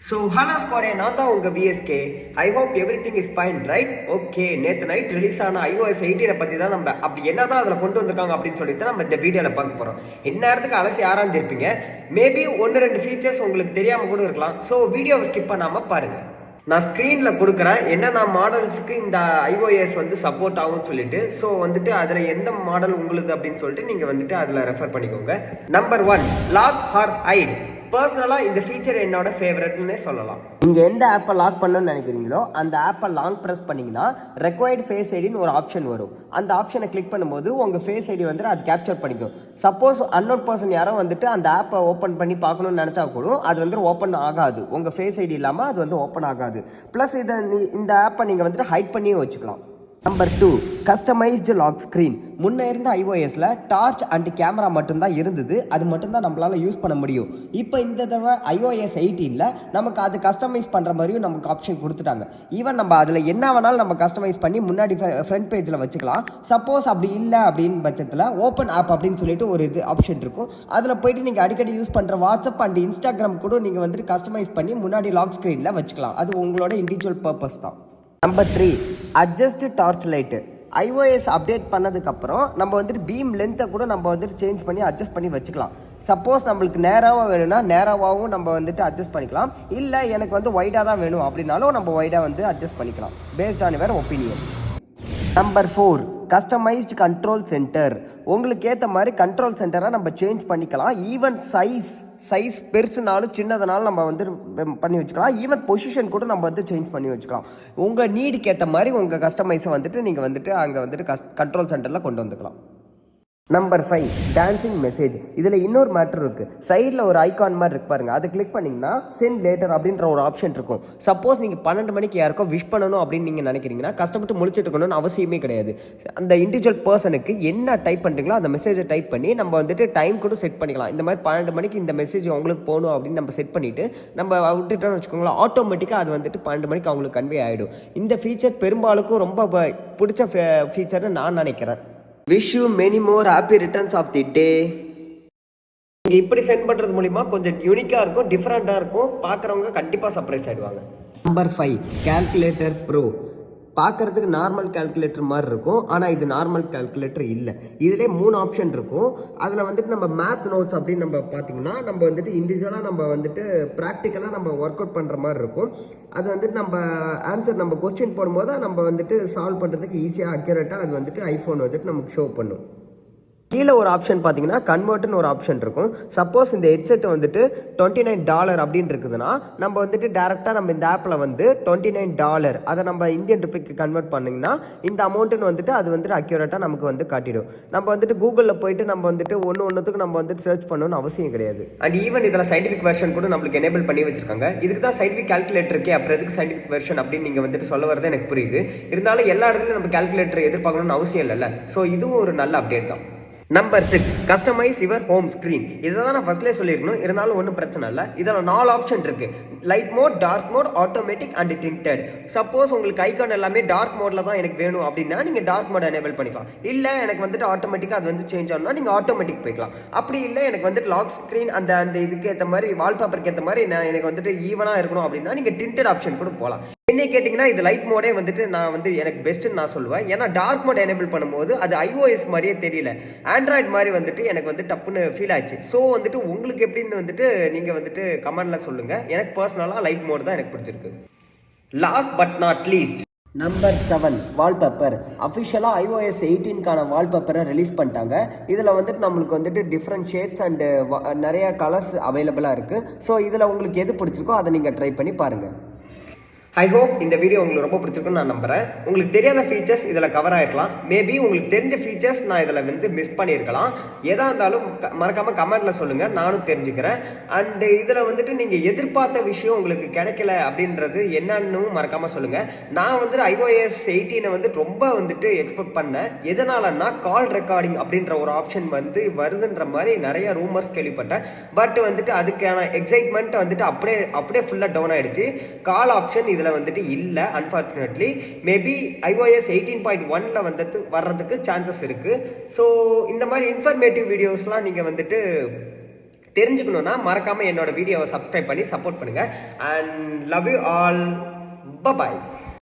So hello ஸ்குவாடே, நான் தான் உங்கள் PSK. I hope every thing is fine, right? Okay, நேற்று நைட் ரிலீஸ் ஆன iOS 18 பற்றி தான் நம்ம அப்படி என்ன தான் அதில் கொண்டு வந்திருக்காங்க அப்படின்னு சொல்லிட்டு நம்ம இந்த வீடியோவில் பார்க்க போகிறோம். இந்நேரத்துக்கு அலசி ஆராய்ஞ்சிருப்பீங்க. மேபி ஒன்று ரெண்டு ஃபீச்சர்ஸ் உங்களுக்கு தெரியாமல் கூட இருக்கலாம். ஸோ வீடியோவை ஸ்கிப் பண்ணாமல் பாருங்கள். நான் ஸ்க்ரீனில் கொடுக்குறேன் என்னென்ன மாடல்ஸுக்கு இந்த iOS வந்து சப்போர்ட் ஆகும்னு சொல்லிட்டு. ஸோ வந்துட்டு அதில் எந்த மாடல் உங்களுக்கு அப்படின்னு சொல்லிட்டு நீங்கள் வந்துட்டு அதில் ரெஃபர் பண்ணிக்கோங்க. Number 1, lock or hide. பர்சனலாக இந்த ஃபீச்சர் என்னோட ஃபேவரட்னே சொல்லலாம். நீங்கள் எந்த ஆப்பை லாக் பண்ணணும்னு நினைக்கிறீங்களோ அந்த ஆப்பை லாங் ப்ரெஸ் பண்ணிங்கன்னா ரெக்வயர்டு ஃபேஸ் ஐடின்னு ஒரு ஆப்ஷன் வரும். அந்த ஆப்ஷனை கிளிக் பண்ணும்போது உங்கள் ஃபேஸ் ஐடி வந்து அது கேப்சர் பண்ணிக்கும். சப்போஸ் அன்னோன் பர்சன் யாரோ வந்துட்டு அந்த ஆப்பை ஓப்பன் பண்ணி பார்க்கணும்னு நினச்சா கூட அது வந்து ஓப்பன் ஆகாது. உங்கள் ஃபேஸ் ஐடி இல்லாமல் அது வந்து ஓப்பன் ஆகாது. ப்ளஸ் இந்த ஆப்பை நீங்கள் வந்துட்டு ஹைட் பண்ணியும் வச்சுக்கலாம். Number 2, customised lock screen. முன்னே இருந்த iOSல டார்ச் அண்ட் கேமரா மட்டும்தான் இருந்தது. அது மட்டும்தான் நம்மளால் யூஸ் பண்ண முடியும். இப்போ இந்த தடவை iOS 18ல் நமக்கு அது கஸ்டமைஸ் பண்ணுற மாதிரியும் நமக்கு ஆப்ஷன் கொடுத்துட்டாங்க. ஈவன் நம்ம அதில் என்ன வேணாலும் நம்ம கஸ்டமைஸ் பண்ணி முன்னாடி ஃப்ரண்ட் பேஜில் வச்சுக்கலாம். சப்போஸ் அப்படி இல்லை அப்படின்னு பட்சத்தில் ஓப்பன் ஆப் அப்படின்னு சொல்லிட்டு ஒரு ஆப்ஷன் இருக்கும். அதில் போயிட்டு நீங்கள் அடிக்கடி யூஸ் பண்ணுற வாட்ஸ்அப் அண்ட் இன்ஸ்டாகிராம் கூட நீங்கள் வந்துட்டு கஸ்டமைஸ் பண்ணி முன்னாடி லாக் ஸ்க்ரீனில் வச்சுக்கலாம். அது உங்களோட இண்டிவிஜுவல் பர்பஸ் தான். Number 3, adjust torch light. iOS update பண்ணதுக்கப்புறம் நம்ம வந்துட்டு பீம் லென்த்தை கூட நம்ம வந்துட்டு சேஞ்ச் பண்ணி அட்ஜஸ்ட் பண்ணி வச்சுக்கலாம். சப்போஸ் நம்மளுக்கு நேராக வேணும்னா நேராகவும் நம்ம வந்துட்டு அட்ஜஸ்ட் பண்ணிக்கலாம். இல்லை எனக்கு வந்து ஒய்டாக தான் வேணும் அப்படின்னாலும் நம்ம ஒய்டாக வந்து அட்ஜஸ்ட் பண்ணிக்கலாம், based on your opinion. Number 4, customised control centre. உங்களுக்கு ஏற்ற மாதிரி கண்ட்ரோல் சென்டரை நம்ம சேஞ்ச் பண்ணிக்கலாம். ஈவன் சைஸ் பெருசுனாலும் சின்னதுனாலும் நம்ம வந்து பண்ணி வச்சுக்கலாம். ஈவன் பொசிஷன் கூட நம்ம வந்து சேஞ்ச் பண்ணி வச்சுக்கலாம். உங்கள் நீடுக்கு ஏற்ற மாதிரி உங்கள் கஸ்டமைஸை வந்துட்டு நீங்கள் வந்துட்டு அங்கே வந்துட்டு கண்ட்ரோல் சென்டரில் கொண்டு வந்துக்கலாம். Number 5, dancing message. இதில் இன்னொரு மேட்டர் இருக்குது. சைடில் ஒரு ஐகான் மாதிரி இருக்கு பாருங்கள். அதை கிளிக் பண்ணிங்கன்னா சென்ட் லேட்டர் அப்படின்ற ஒரு ஆப்ஷன் இருக்கும். சப்போஸ் நீங்கள் 12 மணிக்கு யாருக்கோ விஷ் பண்ணணும் அப்படின்னு நீங்கள் நினைக்கிறீங்கன்னா கஷ்டப்பட்டு முடிச்சுட்டு இருக்கணும்னு அவசியமே கிடையாது. அந்த இண்டிவிஜுவல் பர்சனுக்கு என்ன டைப் பண்ணுறீங்களோ அந்த மெசேஜை டைப் பண்ணி நம்ம வந்துட்டு டைம் கூட செட் பண்ணிக்கலாம். இந்த மாதிரி 12 மணிக்கு இந்த மெசேஜ் அவங்களுக்கு போகணும் அப்படின்னு நம்ம செட் பண்ணிவிட்டு நம்ம விட்டுட்டோம்னு வச்சுக்கோங்களேன், ஆட்டோமேட்டிக்காக அது வந்துட்டு 12 மணிக்கு அவங்களுக்கு கன்வே ஆகிடும். இந்த ஃபீச்சர் பெரும்பாலுக்கும் ரொம்ப பிடிச்ச ஃபீச்சர்னு நான் நினைக்கிறேன். Wish you many more happy returns of the day. நீங்கள் இப்படி சென்ட் பண்ணுறது மூலிமா கொஞ்சம் யூனிக்காக இருக்கும், டிஃப்ரெண்ட்டாக இருக்கும். பார்க்குறவங்க கண்டிப்பாக சர்ப்ரைஸ் ஆகிடுவாங்க. Number 5, calculator bro. பார்க்குறதுக்கு நார்மல் கால்குலேட்டர் மாதிரி இருக்கும், ஆனால் இது நார்மல் கால்குலேட்டர் இல்லை. இதிலே 3 ஆப்ஷன் இருக்கும். அதில் வந்துட்டு நம்ம மேத் நோட்ஸ் அப்படின்னு நம்ம பார்த்தீங்கன்னா நம்ம வந்துட்டு இண்டிவிஜுவலாக நம்ம வந்துட்டு ப்ராக்டிக்கலாக நம்ம ஒர்க் அவுட் பண்ணுற மாதிரி இருக்கும். அது வந்துட்டு நம்ம ஆன்சர் நம்ம கொஸ்டின் போடும்போது நம்ம வந்துட்டு சால்வ் பண்ணுறதுக்கு ஈஸியாக அக்யூரேட்டாக அது வந்துட்டு ஐஃபோன் வந்துட்டு நமக்கு ஷோ பண்ணும். கீழே ஒரு ஆப்ஷன் பார்த்தீங்கன்னா கன்வெர்ட்னு ஒரு ஆப்ஷன் இருக்கும். சப்போஸ் இந்த ஹெட்செட் வந்துட்டு $29 அப்படின்னு இருக்குதுன்னா நம்ம வந்துட்டு டேரெக்டாக நம்ம இந்த ஆப்பில் வந்து $29 அதை நம்ம இந்தியன் ருபிக்கு கன்வெர்ட் பண்ணிங்கன்னா இந்த அமௌண்ட்டுன்னு வந்துட்டு அது வந்துட்டு அக்யூரேட்டாக நமக்கு வந்து காட்டிடும். நம்ம வந்துட்டு கூகுளில் போயிட்டு நம்ம வந்துட்டு ஒன்றுத்துக்கு நம்ம வந்துட்டு சர்ச் பண்ணணும்னு அவசியம் கிடையாது. அண்ட் ஈவன் இதில் சயின்டிஃபிக் வெர்ஷன் கூட நம்மளுக்கு எனேபிள் பண்ணி வச்சிருக்காங்க. இதுக்கு தான் சயின்டிஃபிக் கால்குலேட்டர் இருக்கே, அப்புறம் எதுக்கு சயின்டிஃபிக் வெர்ஷன் அப்படின்னு நீங்கள் வந்துட்டு சொல்ல வரது எனக்கு புரியுது. இருந்தாலும் எல்லா இடத்துலையும் நம்ம கால்குலேட்டர் எதிர்பார்க்கணும்னு அவசியம் இல்லைல்ல. ஸோ இதுவும் ஒரு நல்ல அப்டேட் தான். Number 6, customise your home screen. இதை தான் நான் ஃபர்ஸ்ட்லேயே சொல்லியிருக்கணும், இருந்தாலும் ஒன்றும் பிரச்சனை இல்லை. இதில் 4 ஆப்ஷன் இருக்குது. Light mode, dark mode, automatic and tinted. Suppose உங்களுக்கு ஐகான் எல்லாமே டார்க் மோடில் தான் எனக்கு வேணும் அப்படின்னா நீங்கள் டார்க் மோட் எனேபிள் பண்ணிக்கலாம். இல்லை எனக்கு வந்துட்டு ஆட்டோமேட்டிக்காக அது வந்து சேஞ்ச் ஆகணும்னா நீங்கள் ஆட்டோமேட்டிக் போய்க்கலாம். அப்படி இல்லை எனக்கு வந்துட்டு லாக் ஸ்க்ரீன் அந்த இதுக்கு ஏற்ற மாதிரி வால்பேப்பருக்கு ஏற்ற மாதிரி எனக்கு வந்துட்டு ஈவனாக இருக்கணும் அப்படின்னா நீங்கள் டிண்டட் ஆப்ஷன் கூட போகலாம். என்ன கேட்டிங்கன்னா இது லைட் மோடே வந்துட்டு நான் வந்து எனக்கு பெஸ்ட்டுன்னு நான் சொல்லுவேன். ஏன்னா டார்க் மோட் எனேபிள் பண்ணும்போது அது iOS மாதிரியே தெரியல, ஆண்ட்ராய்டு மாதிரி வந்துட்டு எனக்கு வந்து டப்புன்னு ஃபீல் ஆச்சு. ஸோ வந்துட்டு உங்களுக்கு எப்படின்னு வந்துட்டு நீங்கள் வந்துட்டு கமெண்ட்ல சொல்லுங்கள். எனக்கு பர்சனலாக லைட் மோட் தான் எனக்கு பிடிச்சிருக்கு. Last but not least, number 7, wallpaper. அஃபிஷியலாக iOS 18க்கான வால்பேப்பரை ரிலீஸ் பண்ணிட்டாங்க. இதில் வந்துட்டு நம்மளுக்கு வந்துட்டு டிஃப்ரெண்ட் ஷேட்ஸ் அண்டு நிறைய கலர்ஸ் அவைலபிளாக இருக்குது. ஸோ இதில் உங்களுக்கு எது பிடிச்சிருக்கோ அதை நீங்கள் ட்ரை பண்ணி பாருங்கள். ஐ ஹோப் இந்த வீடியோ உங்களுக்கு ரொம்ப பிடிச்சிருக்குன்னு நான் நம்புகிறேன். உங்களுக்கு தெரியாத ஃபீச்சர்ஸ் இதில் கவர் ஆகிருக்கலாம். மேபி உங்களுக்கு தெரிஞ்ச ஃபீச்சர்ஸ் நான் இதில் வந்து மிஸ் பண்ணியிருக்கலாம். எதாக இருந்தாலும் மறக்காமல் கமெண்ட்டில் சொல்லுங்கள், நானும் தெரிஞ்சுக்கிறேன். அண்டு இதில் வந்துட்டு நீங்கள் எதிர்பார்த்த விஷயம் உங்களுக்கு கிடைக்கல அப்படின்றது என்னன்னு மறக்காமல் சொல்லுங்கள். நான் வந்துட்டு iOS 18 வந்து ரொம்ப வந்துட்டு எக்ஸ்பெக்ட் பண்ணேன். எதனாலன்னா கால் ரெக்கார்டிங் அப்படின்ற ஒரு ஆப்ஷன் வந்து வருதுன்ற மாதிரி நிறைய ரூமர்ஸ் கேள்விப்பட்டேன். பட் வந்துட்டு அதுக்கான எக்ஸைட்மெண்ட் வந்துட்டு அப்படியே ஃபுல்லாக டவுன் ஆகிடுச்சு. கால் ஆப்ஷன் இதில் வந்துட்டு இல்லை அன்ஃபார்ச்சுனேட்லி. மேபி iOS 18.1ல வந்துட்டு வர்றதுக்கு சான்சஸ் இருக்குது. ஸோ இந்த மாதிரி இன்ஃபர்மேட்டிவ் வீடியோஸ்லாம் நீங்கள் வந்துட்டு தெரிஞ்சுக்கணும்னா மறக்காமல் என்னோட வீடியோவை சப்ஸ்கிரைப் பண்ணி சப்போர்ட் பண்ணுங்கள். And love you all. Bye bye.